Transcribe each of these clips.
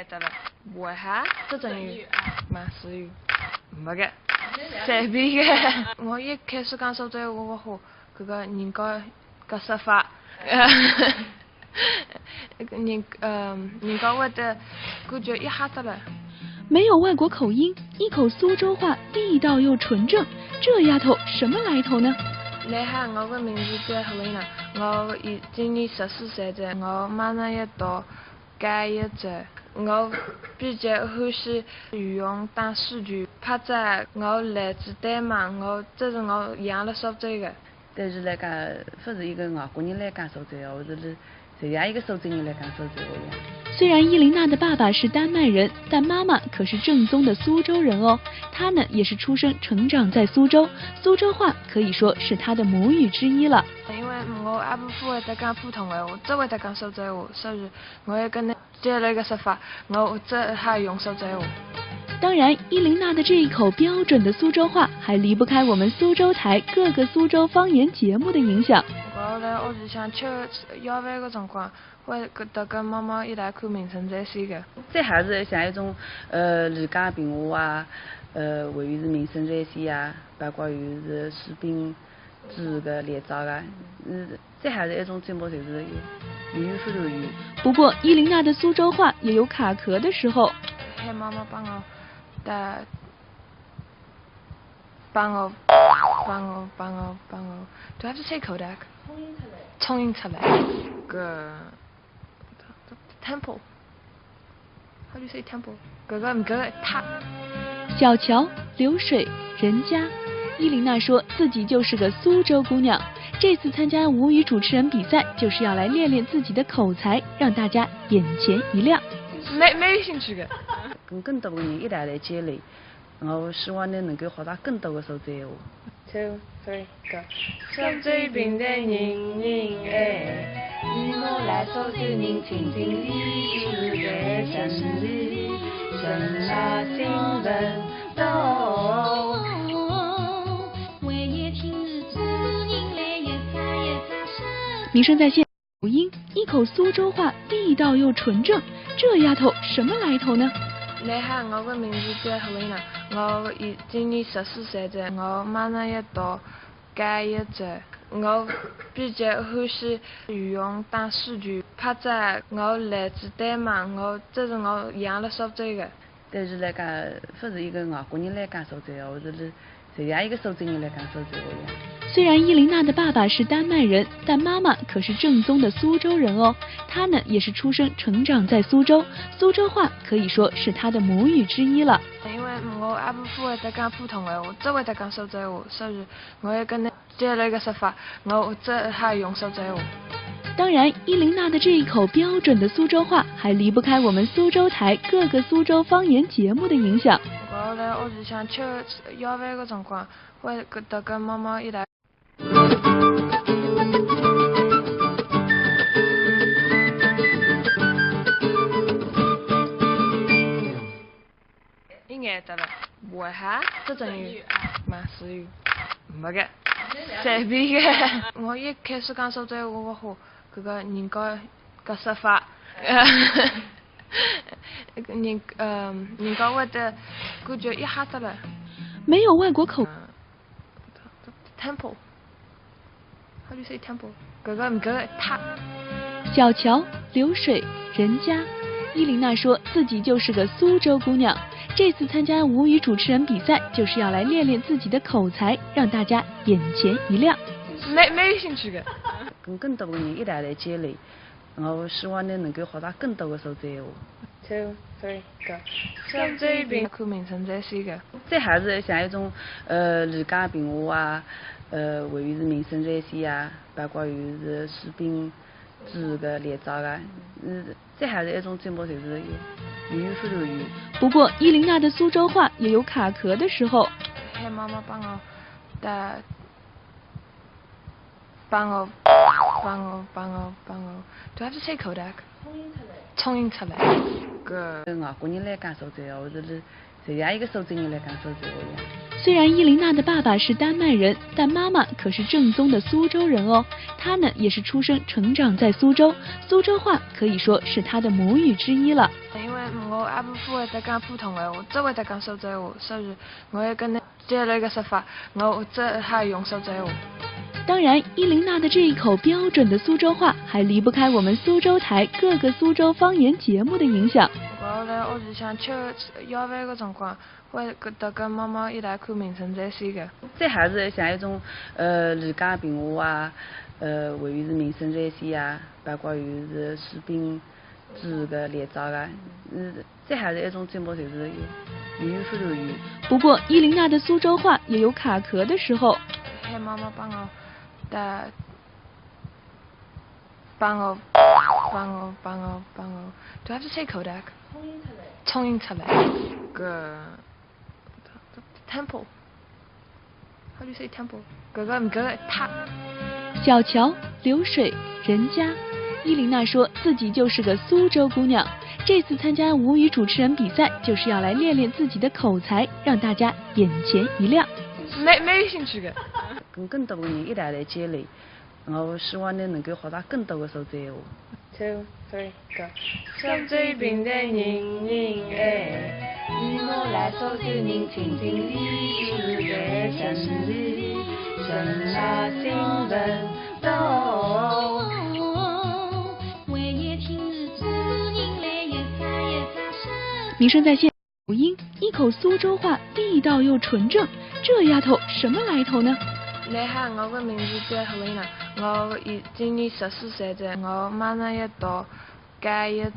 得了，为啥？这阵雨嘛是雨，没个，随便个。我一开始讲苏州话，我和搿个人家搿说法，人家会得感觉一下子了。没有外国口音，一口苏州话，地道又纯正，这丫头什么来头呢？你好，我的名字叫何丽娜，我今年14岁了，我马上要到高一了。我比较欢喜游泳、打水球、拍照。我来自丹麦，这是我养了苏州的。但是来讲，不是一个外国人来讲苏州话，是这样一个苏州人来讲苏州话。虽然伊琳娜的爸爸是丹麦人，但妈妈可是正宗的苏州人哦。她呢也是出生成长在苏州，苏州话可以说是她的母语之一了。因为我阿婆会得讲普通话，只会得讲苏州话，所以我也跟你接了一个说法，我只还用苏州话。当然，伊琳娜的这一口标准的苏州话，还离不开我们苏州台各个苏州方言节目的影响。我在屋里向吃夜饭的辰光，会跟妈妈一起看名城在线的。这还是像一种李家评话啊，还有是名声在线啊，包括有是士兵制的列照啊，这还是一种节目，就是有语非常有。不过伊琳娜的苏州话也有卡壳的时候。喊妈妈帮我，Do I have to say Kodak？ 冲印出来。个 temple。How do you say temple？ 搿塔。小桥流水人家，伊琳娜说自己就是个苏州姑娘。这次参加吴语主持人比赛，就是要来练练自己的口才，让大家眼前一亮。没兴趣的。跟更多的人一起来交流，我希望你能够学到更多的苏州话。2、3、go。苏州边的人哎，你我来苏州人情情理，住在城里，神马精神多。名声在线，口音一口苏州话，地道又纯正，这丫头什么来头呢？你好，我的名字叫何丽娜，我今年14岁了，我马上要到高一了。我比较欢喜游泳、打水球、拍照。我来自丹麦，这是我养了苏州的。但是来讲，不是一个外国人来讲苏州话，是这样一个苏州人来讲苏州话。虽然伊琳娜的爸爸是丹麦人，但妈妈可是正宗的苏州人哦。她呢也是出生成长在苏州，苏州话可以说是她的母语之一了。因为我阿婆会得讲普通话，我只会得讲苏州话，所以我也跟你接了一个说法，我只还用苏州话。当然，伊琳娜的这一口标准的苏州话，还离不开我们苏州台各个苏州方言节目的影响。我在屋里向吃夜饭的辰光，会得跟妈妈一起。应该得了，为啥？这阵雨嘛是雨，没个，随便个。我一开始讲苏州话，我和搿个人家搿说法，人家会得感觉一下子了。没有外国口。Temple。How do you say temple？ 搿塔。小桥流水人家，伊琳娜说自己就是个苏州姑娘。这次参加吴语主持人比赛，就是要来练练自己的口才，让大家眼前一亮。没兴趣的。跟更多的人一起来交流，我希望你能够学到更多的苏州话。2、3、go。苏州边看名城在线的。这还是像一种李家评话啊，还有是名声在线啊，包括有是士兵制的列照啊，这还是一种节目，就是有语非常有。不过伊琳娜的苏州话也有卡壳的时候。喊妈妈帮我，Do I have to say Kodak？ 冲印出来。个外国人来讲苏州话，是这样一个苏州人来讲苏州话。虽然伊琳娜的爸爸是丹麦人，但妈妈可是正宗的苏州人哦。她呢也是出生成长在苏州，苏州话可以说是她的母语之一了。因为我阿婆会得讲普通闲话，只会得讲苏州闲话，所以我也跟他接了一个说法，我这还用苏州闲话。当然，伊琳娜的这一口标准的苏州话，还离不开我们苏州台各个苏州方言节目的影响。我辣屋里向吃晚饭个辰光，会跟妈妈一来看《名城在线》个。再还是像一种李家评话啊，还有是民生在线啊，包括有是士兵煮个猎照啊，再还是一种节目就是语言非常语。不过，伊琳娜的苏州话也有卡壳的时候。喊妈妈帮我，Do I have to say Kodak？ 冲印出来。个 temple。How do you say temple？ 个塔。小桥流水人家，伊琳娜说自己就是个苏州姑娘。这次参加吴语主持人比赛，就是要来练练自己的口才，让大家眼前一亮。没兴趣的。跟更多的人一道来积累，我希望你能够学到更多的苏州闲话。2, 3, go。苏州边的人哎，你我来苏州人情情理，住在城里，神马新闻多。名声在线，口音一口苏州话，地道又纯正，这丫头什么来头呢？你好，我的名字叫何丽娜，我今年14岁了，我马上要到高一了。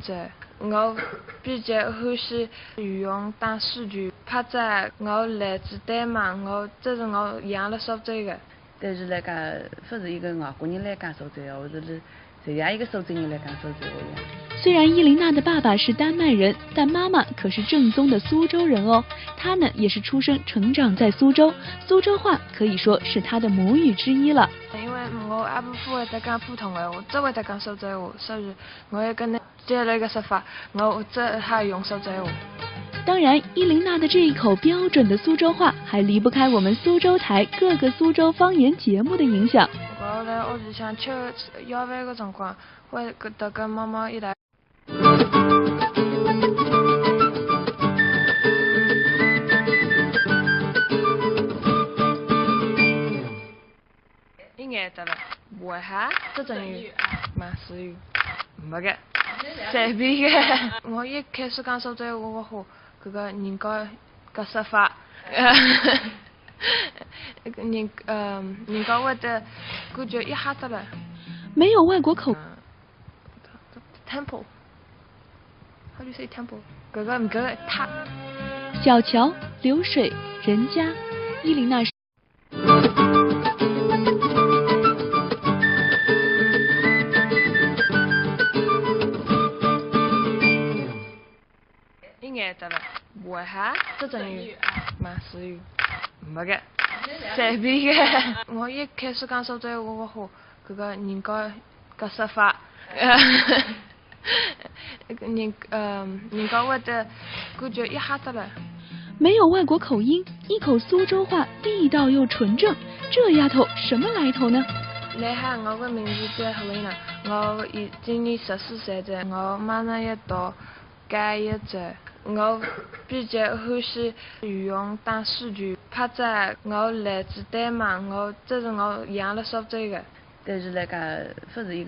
我比较欢喜用打数据，拍照我来自台湾，这是我养了苏州的。但是来讲，不是一个外国人来讲苏州话，或者是这样一个苏州人来讲苏州话。虽然伊琳娜的爸爸是丹麦人，但妈妈可是正宗的苏州人哦。她呢也是出生成长在苏州，苏州话可以说是她的母语之一了。因为我阿婆会得讲普通闲话，只会得讲苏州闲话，所以我也跟他接了一个说法，我这还用苏州闲话。当然，伊琳娜的这一口标准的苏州话，还离不开我们苏州台各个苏州方言节目的影响。我辣屋里向吃晚饭个辰光，会跟妈妈一来。应该得了，为啥？这种语，马氏语，没个，随便个。我一开始讲苏州话个话，搿个人家个说法，人家会得感觉一下子了。没有外国口。temple。How do you say temple？ 个塔。小桥流水人家，伊琳娜。应该得了，为啥？这种语，马氏语，没个，随便个。我一开始讲苏州话个话，搿个人家个说法，人家会得感觉一下子了。没有外国口音，一口苏州话，地道又纯正，这丫头什么来头呢？你好，我的名字叫何丽娜，我今年14岁了，我马上要到高一了。我比较欢喜用打数据，拍照我来自台湾，这是我养了苏州的。但是来讲，不是一个。